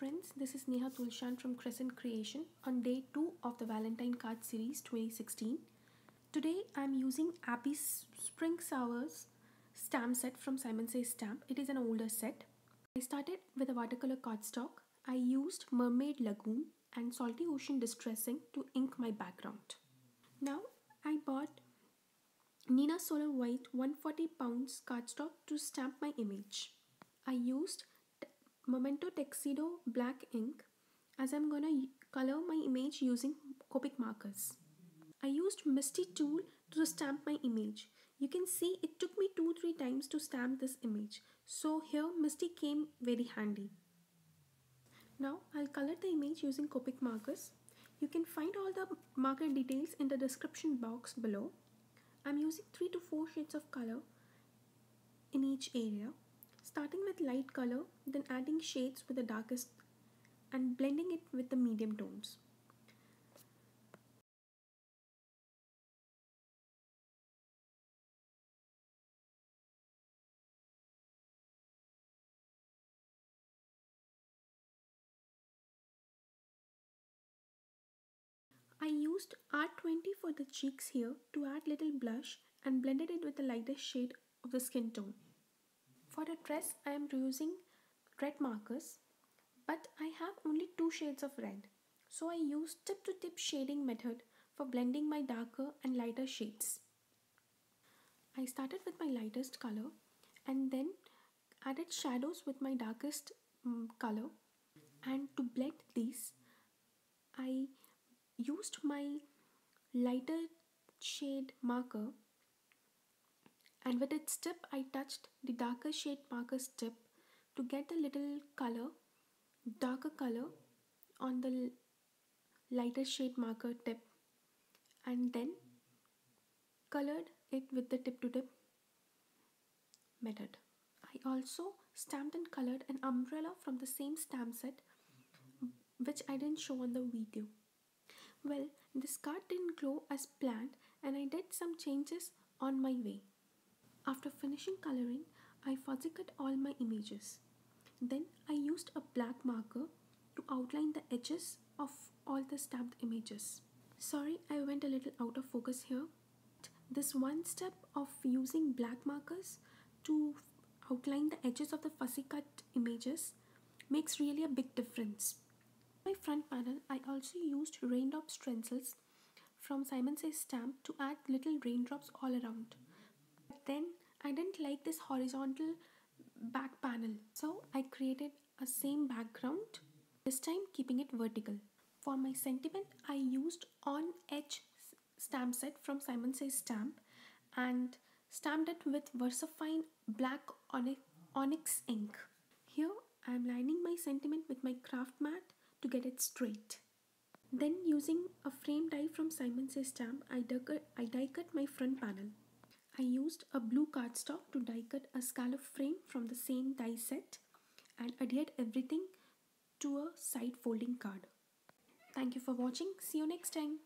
friends, this is Neha Tulshan from Crescent Creation on day 2 of the Valentine card series 2016. Today I am using Appy's Spring Sours stamp set from Simon Says Stamp. It is an older set. I started with a watercolor cardstock. I used Mermaid Lagoon and Salty Ocean Distressing to ink my background. Now I bought Nina Solar White 140 pounds cardstock to stamp my image. I used Memento Tuxedo black ink as I'm gonna color my image using Copic markers. I used Misty tool to stamp my image. You can see it took me 2-3 times to stamp this image. So here Misty came very handy. Now I'll color the image using Copic markers. You can find all the marker details in the description box below. I'm using 3 to 4 shades of color in each area. Starting with light color, then adding shades with the darkest and blending it with the medium tones. I used R20 for the cheeks here to add little blush and blended it with the lightest shade of the skin tone. For the dress, I am using red markers, but I have only 2 shades of red. So I used tip to tip shading method for blending my darker and lighter shades. I started with my lightest color and then added shadows with my darkest color, and to blend these I used my lighter shade marker, and with its tip I touched the darker shade marker's tip to get the little color, darker color on the lighter shade marker tip, and then colored it with the tip to tip method. I also stamped and colored an umbrella from the same stamp set, which I didn't show on the video. Well, this card didn't glow as planned and I did some changes on my way. After finishing coloring, I fuzzy cut all my images. Then I used a black marker to outline the edges of all the stamped images. Sorry, I went a little out of focus here. This one step of using black markers to outline the edges of the fuzzy cut images makes really a big difference. My front panel, I also used raindrop stencils from Simon Says Stamp to add little raindrops all around. But then I didn't like this horizontal back panel, so I created a same background, this time keeping it vertical. For my sentiment, I used On Edge stamp set from Simon Says Stamp and stamped it with VersaFine black onyx ink. Here I am lining my sentiment with my craft mat to get it straight. Then using a frame die from Simon Says Stamp, I die cut my front panel. I used a blue cardstock to die cut a scallop frame from the same die set and adhered everything to a side folding card. Thank you for watching. See you next time.